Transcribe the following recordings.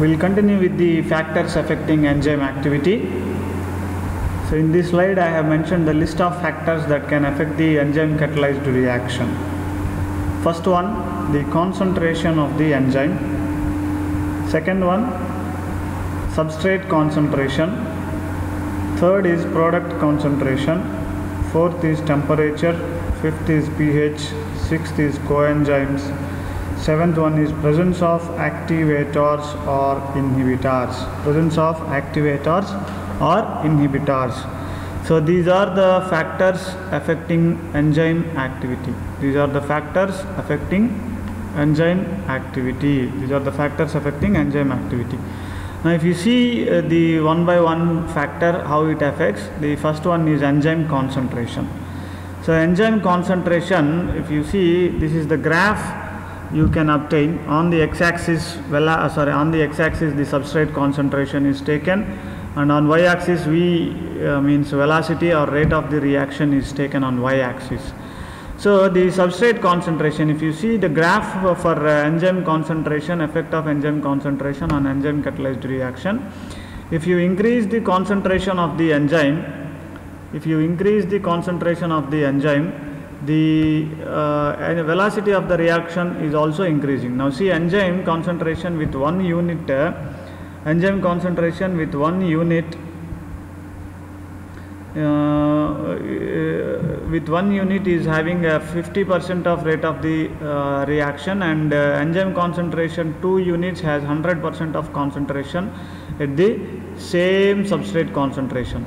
We'll continue with the factors affecting enzyme activity. So in this slide I have mentioned the list of factors that can affect the enzyme catalyzed reaction. First one, the concentration of the enzyme. Second one, substrate concentration. Third is product concentration. Fourth is temperature. Fifth is pH. Sixth is coenzymes. Seventh one is presence of activators or inhibitors. Presence of activators or inhibitors. So these are the factors affecting enzyme activity. These are the factors affecting enzyme activity. These are the factors affecting enzyme activity. Now if you see the one by one factor how it affects, the first one is enzyme concentration. So enzyme concentration, if you see, this is the graph you can obtain. On the x-axis on the x-axis the substrate concentration is taken, and on y-axis means velocity or rate of the reaction is taken on y-axis. So the substrate concentration, if you see the graph for enzyme concentration, effect of enzyme concentration on enzyme catalyzed reaction, if you increase the concentration of the enzyme, the velocity of the reaction is also increasing. Now see, enzyme concentration with 1 unit is having a 50% of rate of the reaction, and enzyme concentration 2 units has 100% of concentration at the same substrate concentration.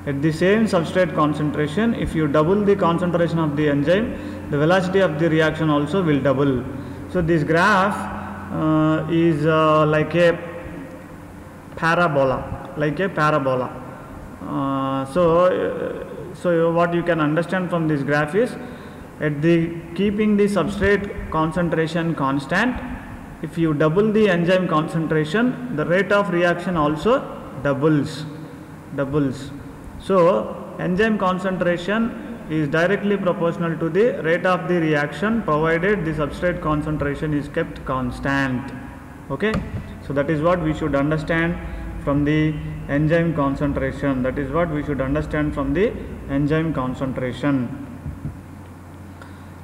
At the same substrate concentration, if you double the concentration of the enzyme, the velocity of the reaction also will double. So this graph is like a parabola, So what you can understand from this graph is, keeping the substrate concentration constant, if you double the enzyme concentration, the rate of reaction also doubles. So enzyme concentration is directly proportional to the rate of the reaction, provided the substrate concentration is kept constant. Okay, so that is what we should understand from the enzyme concentration.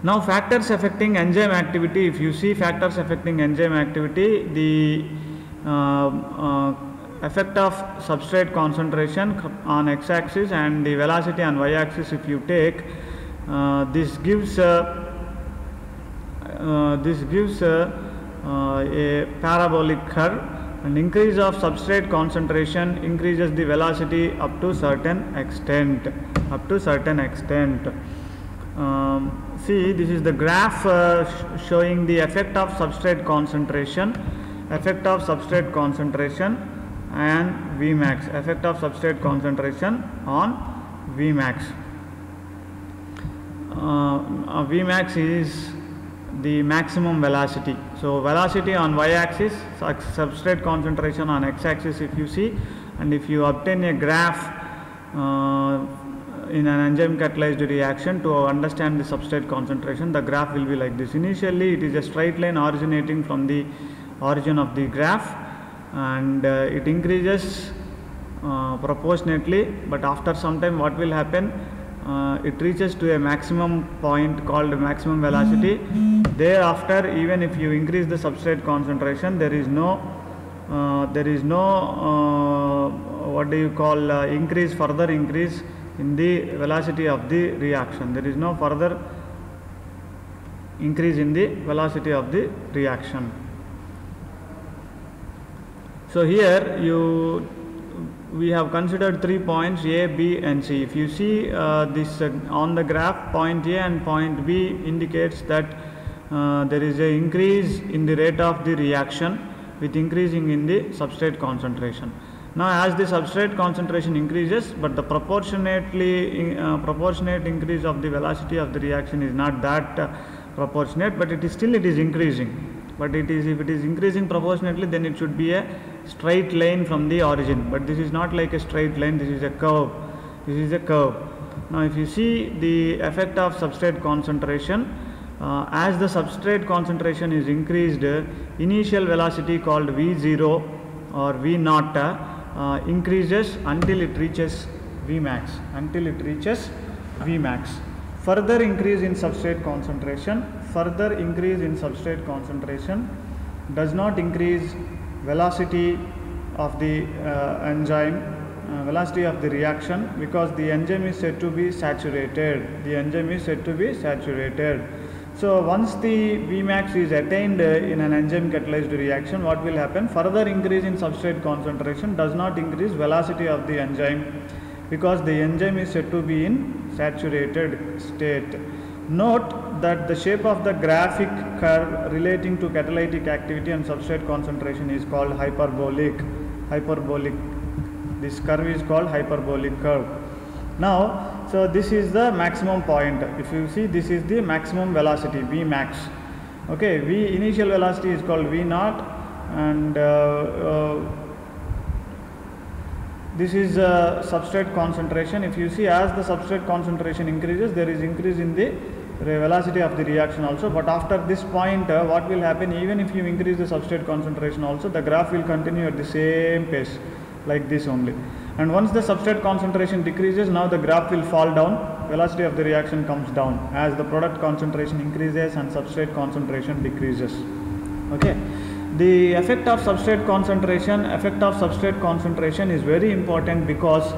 Now factors affecting enzyme activity. If you see factors affecting enzyme activity, the effect of substrate concentration on x-axis and the velocity on y-axis, if you take, this gives a parabolic curve, and increase of substrate concentration increases the velocity up to certain extent. See, this is the graph showing the effect of substrate concentration and Vmax, effect of substrate concentration on Vmax. Vmax is the maximum velocity. So velocity on y-axis, substrate concentration on x-axis, if you see, and if you obtain a graph in an enzyme catalyzed reaction to understand the substrate concentration, the graph will be like this. Initially it is a straight line originating from the origin of the graph, and it increases proportionately, but after some time what will happen, it reaches to a maximum point called maximum velocity. Thereafter, even if you increase the substrate concentration, there is no further increase in the velocity of the reaction. There is no further increase in the velocity of the reaction. So here we have considered 3 points, A, B and C. If you see this on the graph, point A and point B indicates that there is an increase in the rate of the reaction with increasing in the substrate concentration. Now as the substrate concentration increases, but the proportionate increase of the velocity of the reaction is not that proportionate, but it is increasing. But if it is increasing proportionately, then it should be a straight line from the origin. But this is not like a straight line, this is a curve. Now if you see the effect of substrate concentration, as the substrate concentration is increased, initial velocity called V0 or V naught increases until it reaches Vmax, Further increase in substrate concentration does not increase velocity of the enzyme, velocity of the reaction, because the enzyme is said to be saturated. So once the Vmax is attained in an enzyme catalyzed reaction, what will happen? Further increase in substrate concentration does not increase velocity of the enzyme, because the enzyme is said to be in saturated state. Note that the shape of the graphic curve relating to catalytic activity and substrate concentration is called hyperbolic. This curve is called hyperbolic curve. Now, so this is the maximum point. If you see, this is the maximum velocity, Vmax. Okay, initial velocity is called V naught, and this is substrate concentration. If you see, as the substrate concentration increases, there is increase in the velocity of the reaction also. But after this point, what will happen? Even if you increase the substrate concentration also, the graph will continue at the same pace, like this only. And once the substrate concentration decreases, now the graph will fall down, velocity of the reaction comes down as the product concentration increases and substrate concentration decreases. Okay, the effect of substrate concentration is very important, because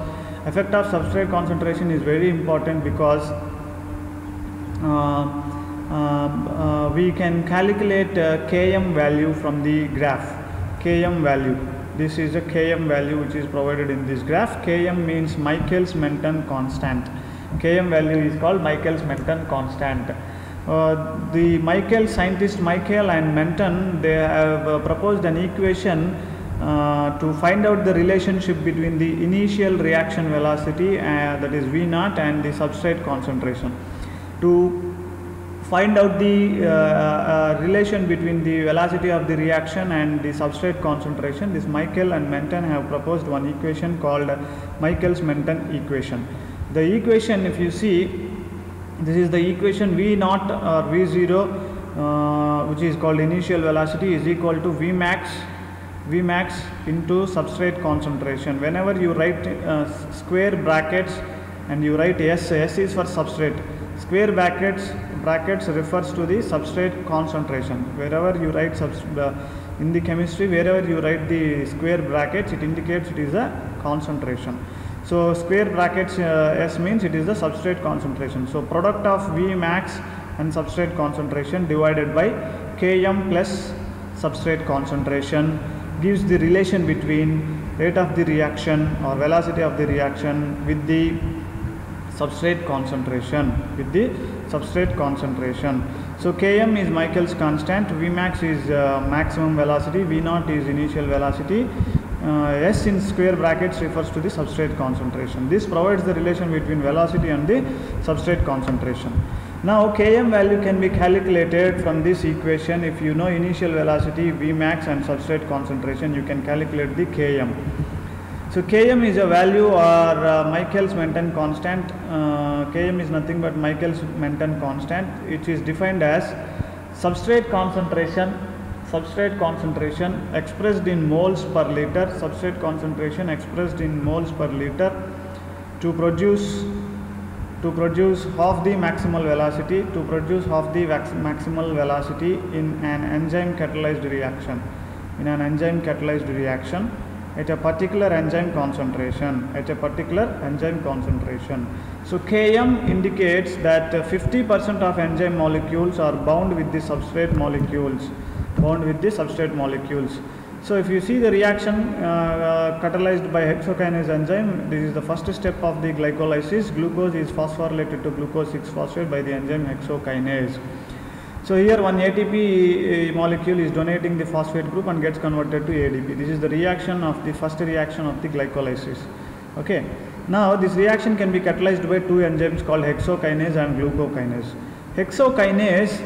we can calculate Km value from the graph. This is a Km value which is provided in this graph. Km means Michaelis-Menten constant. Km value is called Michaelis-Menten constant. The scientists Michael and Menten, they have proposed an equation to find out the relationship between the initial reaction velocity, that is V naught, and the substrate concentration. To find out the relation between the velocity of the reaction and the substrate concentration, this Michael and Menten have proposed one equation called Michaelis-Menten equation. The equation, if you see, this is the equation V naught or V0, which is called initial velocity, is equal to Vmax into substrate concentration. Whenever you write square brackets and you write S is for substrate. Square brackets refers to the substrate concentration. Wherever you write in the chemistry, wherever you write the square brackets, it indicates it is a concentration. So square brackets S means it is the substrate concentration. So product of Vmax and substrate concentration divided by Km plus substrate concentration gives the relation between rate of the reaction or velocity of the reaction with the substrate concentration. So Km is Michaelis constant, Vmax is maximum velocity, V naught is initial velocity, S in square brackets refers to the substrate concentration. This provides the relation between velocity and the substrate concentration. Now Km value can be calculated from this equation. If you know initial velocity, Vmax, and substrate concentration, you can calculate the Km. So Km is a value or Michaelis-Menten constant. Km is nothing but Michaelis-Menten constant, which is defined as substrate concentration expressed in moles per liter, to produce half the maximal velocity in an enzyme catalyzed reaction at a particular enzyme concentration. So Km indicates that 50% of enzyme molecules are bound with the substrate molecules. So if you see the reaction catalyzed by hexokinase enzyme, this is the first step of the glycolysis. Glucose is phosphorylated to glucose 6-phosphate by the enzyme hexokinase. So here one ATP molecule is donating the phosphate group and gets converted to ADP. This is the first reaction of the glycolysis. Okay. Now this reaction can be catalyzed by two enzymes called hexokinase and glucokinase. Hexokinase,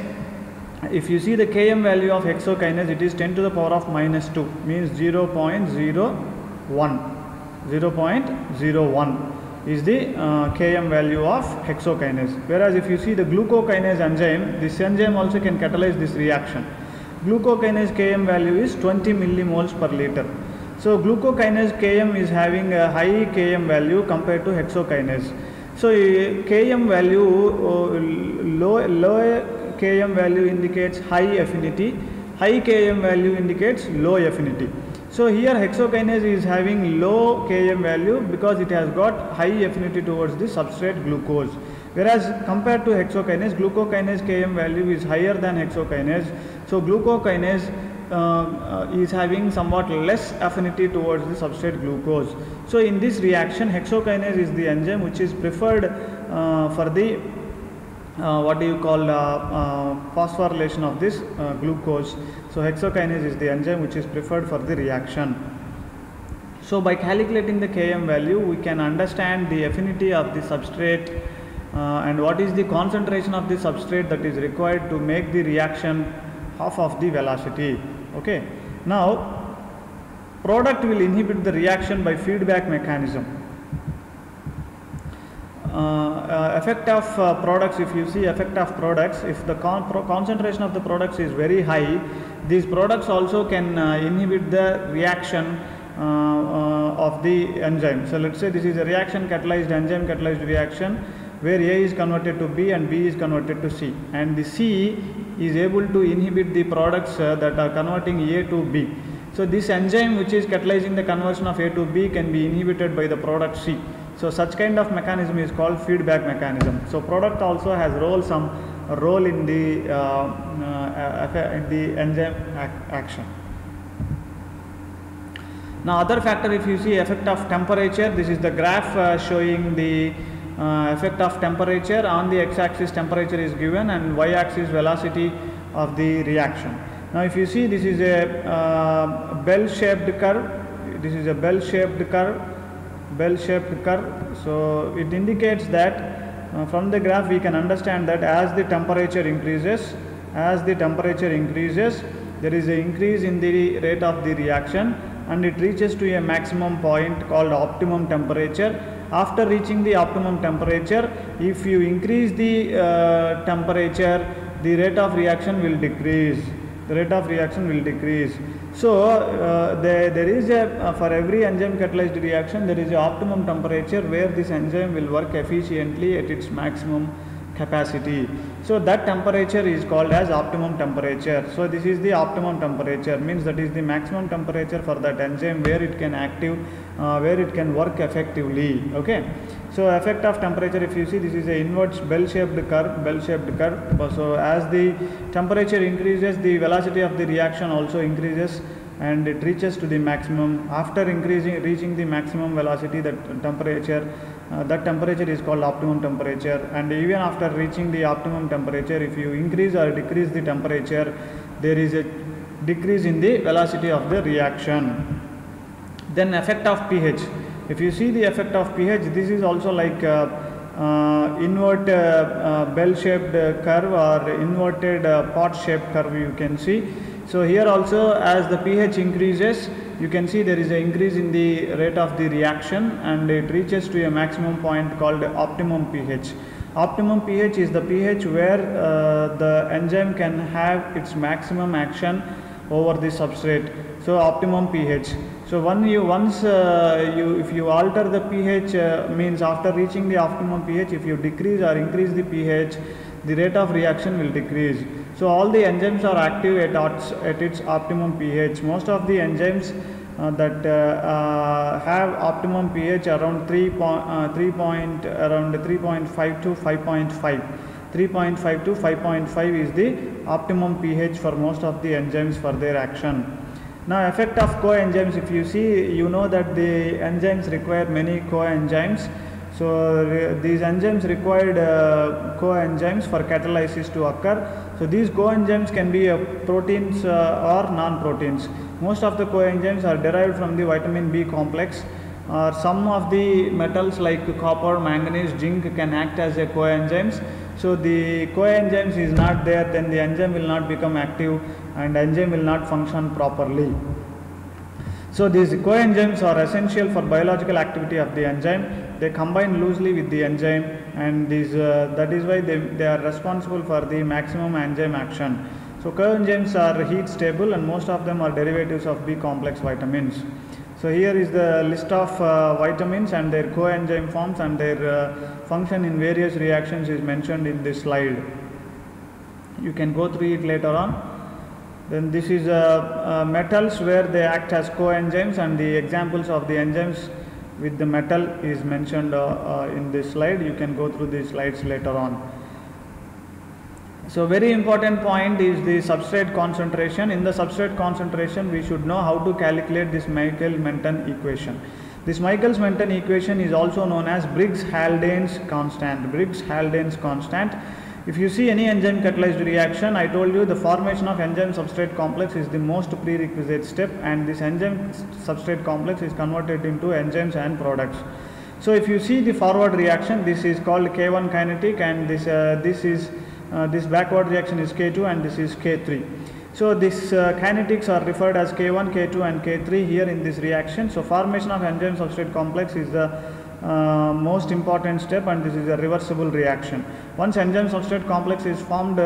if you see the Km value of hexokinase, it is 10 to the power of minus 2, means 0.01 is the Km value of hexokinase. Whereas if you see the glucokinase enzyme, this enzyme also can catalyze this reaction. Glucokinase Km value is 20 millimoles per liter. So glucokinase Km is having a high Km value compared to hexokinase. So Km value, low Km value indicates high affinity, high Km value indicates low affinity. So here hexokinase is having low Km value because it has got high affinity towards the substrate glucose. Whereas compared to hexokinase, glucokinase Km value is higher than hexokinase. So glucokinase is having somewhat less affinity towards the substrate glucose. So in this reaction, hexokinase is the enzyme which is preferred for the phosphorylation of this glucose. So hexokinase is the enzyme which is preferred for the reaction. So by calculating the Km value, we can understand the affinity of the substrate and what is the concentration of the substrate that is required to make the reaction half of the velocity. Okay. Now product will inhibit the reaction by feedback mechanism. Effect of products, if you see effect of products, if the concentration of the products is very high, these products also can inhibit the reaction of the enzyme. So let's say this is a reaction catalyzed enzyme catalyzed reaction where A is converted to B and B is converted to C, and the C is able to inhibit the products that are converting A to B. So this enzyme which is catalyzing the conversion of A to B can be inhibited by the product C. So such kind of mechanism is called feedback mechanism. So product also has some role in the enzyme action. Now other factor, if you see effect of temperature, this is the graph showing the effect of temperature. On the x-axis temperature is given and y-axis velocity of the reaction. Now if you see, this is a bell-shaped curve. This is a bell-shaped curve. So it indicates that from the graph we can understand that as the temperature increases, there is an increase in the rate of the reaction and it reaches to a maximum point called optimum temperature. After reaching the optimum temperature, if you increase the temperature, the rate of reaction will decrease. So there is a, for every enzyme catalyzed reaction, there is an optimum temperature where this enzyme will work efficiently at its maximum capacity. So that temperature is called as optimum temperature. So this is the optimum temperature, means that is the maximum temperature for that enzyme where it can where it can work effectively. Okay. So effect of temperature, if you see, this is a inverse bell-shaped curve. So as the temperature increases, the velocity of the reaction also increases and it reaches to the maximum. After reaching the maximum velocity, that temperature is called optimum temperature. And even after reaching the optimum temperature, if you increase or decrease the temperature, there is a decrease in the velocity of the reaction. Then effect of pH. If you see the effect of pH, this is also like invert bell-shaped curve or inverted pot-shaped curve you can see. So here also, as the pH increases, you can see there is an increase in the rate of the reaction and it reaches to a maximum point called optimum pH. Optimum pH is the pH where the enzyme can have its maximum action over the substrate. So optimum pH. So if you alter the pH, means after reaching the optimum pH, if you decrease or increase the pH, the rate of reaction will decrease. So all the enzymes are active at its optimum pH. Most of the enzymes that have optimum pH around 3.5 to 5.5. 3.5 to 5.5 is the optimum pH for most of the enzymes for their action. Now effect of coenzymes, if you see, you know that the enzymes require many coenzymes. So these enzymes required coenzymes for catalysis to occur. So these coenzymes can be proteins or non-proteins. Most of the coenzymes are derived from the vitamin B complex. Some of the metals like copper, manganese, zinc can act as a coenzymes. So the coenzymes is not there, then the enzyme will not become active and enzyme will not function properly. So these coenzymes are essential for biological activity of the enzyme. They combine loosely with the enzyme and that is why they are responsible for the maximum enzyme action. So coenzymes are heat stable and most of them are derivatives of B complex vitamins. So here is the list of vitamins and their coenzyme forms and their function in various reactions is mentioned in this slide. You can go through it later on. Then this is metals where they act as coenzymes, and the examples of the enzymes with the metal is mentioned in this slide. You can go through these slides later on. So very important point is the substrate concentration. In the substrate concentration, we should know how to calculate this Michaelis-Menten equation. This Michaelis-Menten equation is also known as Briggs-Haldane's constant. Briggs-Haldane's constant. If you see any enzyme catalyzed reaction, I told you the formation of enzyme substrate complex is the most prerequisite step, and this enzyme substrate complex is converted into enzymes and products. So if you see the forward reaction, this is called K1 kinetic, and this backward reaction is K2, and this is K3. So these kinetics are referred as K1, K2 and K3 here in this reaction. So formation of enzyme substrate complex is the most important step, and this is a reversible reaction. Once enzyme substrate complex is formed,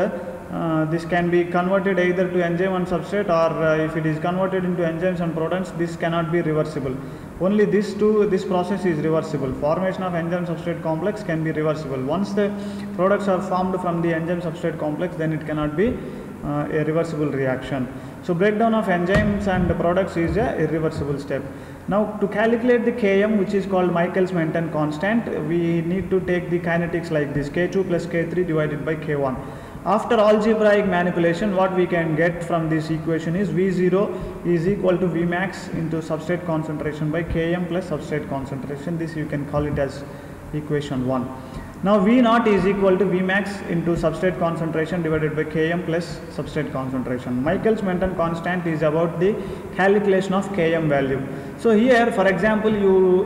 this can be converted either to enzyme and substrate, or if it is converted into enzymes and products, this cannot be reversible. Only this process is reversible. Formation of enzyme substrate complex can be reversible. Once the products are formed from the enzyme substrate complex, then it cannot be a reversible reaction. So breakdown of enzymes and products is a irreversible step. Now to calculate the Km, which is called Michaelis-Menten constant, we need to take the kinetics like this: K2 plus K3 divided by K1. After algebraic manipulation, what we can get from this equation is V0 is equal to Vmax into substrate concentration by Km plus substrate concentration. This you can call it as equation 1. Now V0 is equal to Vmax into substrate concentration divided by Km plus substrate concentration. Michaelis-Menten constant is about the calculation of Km value. So here, for example, you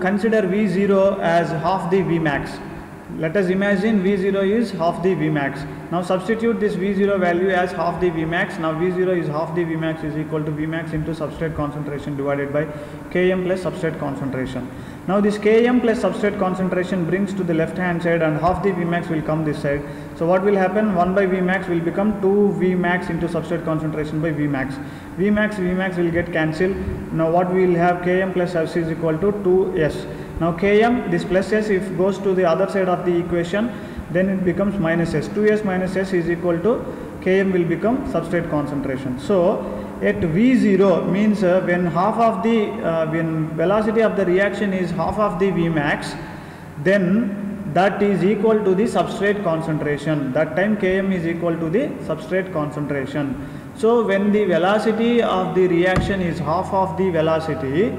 consider V0 as half the Vmax. Let us imagine V0 is half the Vmax. Now substitute this V0 value as half the Vmax. Now V0 is half the Vmax is equal to Vmax into substrate concentration divided by Km plus substrate concentration. Now this Km plus substrate concentration brings to the left hand side, and half the Vmax will come this side. So what will happen? 1 by Vmax will become 2 Vmax into substrate concentration by Vmax. Vmax will get cancelled. Now what we will have? Km plus S is equal to 2S. Now Km, this plus S, if goes to the other side of the equation, then it becomes minus S. 2S minus S is equal to Km will become substrate concentration. So at V0 means when when velocity of the reaction is half of the Vmax, then that is equal to the substrate concentration. That time Km is equal to the substrate concentration. So when the velocity of the reaction is half of the velocity,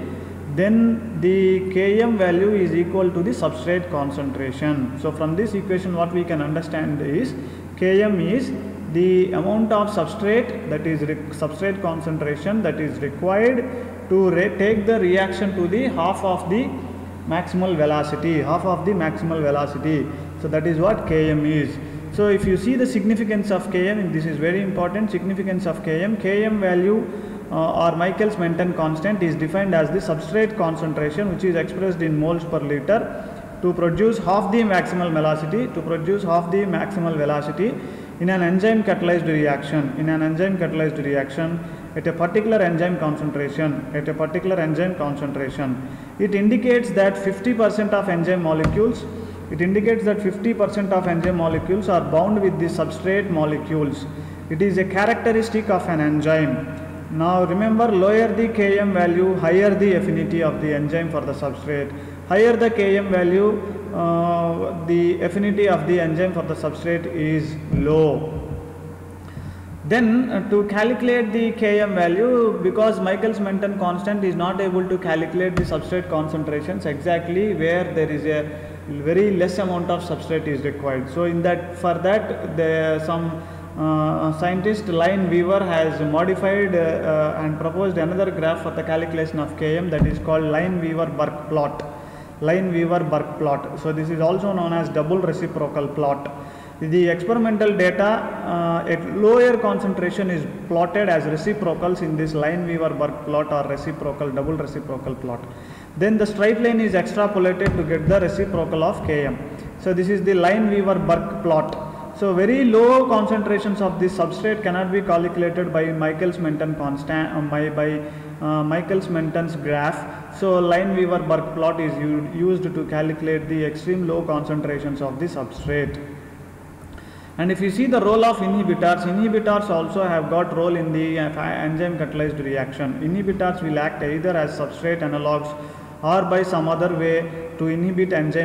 then the Km value is equal to the substrate concentration. So from this equation, what we can understand is Km is the amount of substrate, that is substrate concentration, that is required to take the reaction to the half of the maximal velocity, So that is what Km is. So if you see the significance of Km, this is very important, significance of Km value or Michaelis-Menten constant is defined as the substrate concentration, which is expressed in moles per liter, to produce half the maximal velocity in an enzyme catalyzed reaction, at a particular enzyme concentration, It indicates that 50% of enzyme molecules are bound with the substrate molecules. It is a characteristic of an enzyme. Now remember, lower the Km value, higher the affinity of the enzyme for the substrate. Higher the Km value, the affinity of the enzyme for the substrate is low. Then to calculate the Km value, because Michaelis-Menten constant is not able to calculate the substrate concentrations exactly where there is a very less amount of substrate is required. So for that some scientist Lineweaver has modified and proposed another graph for the calculation of Km, that is called Lineweaver-Burke plot. So this is also known as double reciprocal plot. The experimental data at lower concentration is plotted as reciprocals in this Lineweaver-Burke plot or double reciprocal plot. Then the straight line is extrapolated to get the reciprocal of Km. So this is the Lineweaver-Burke plot. So very low concentrations of this substrate cannot be calculated by Michaelis-Menten constant Michaelis-Menten's graph. So Lineweaver-Burk plot is used to calculate the extreme low concentrations of the substrate. And if you see the role of inhibitors also have got role in the enzyme catalyzed reaction. Inhibitors will act either as substrate analogs or by some other way to inhibit enzyme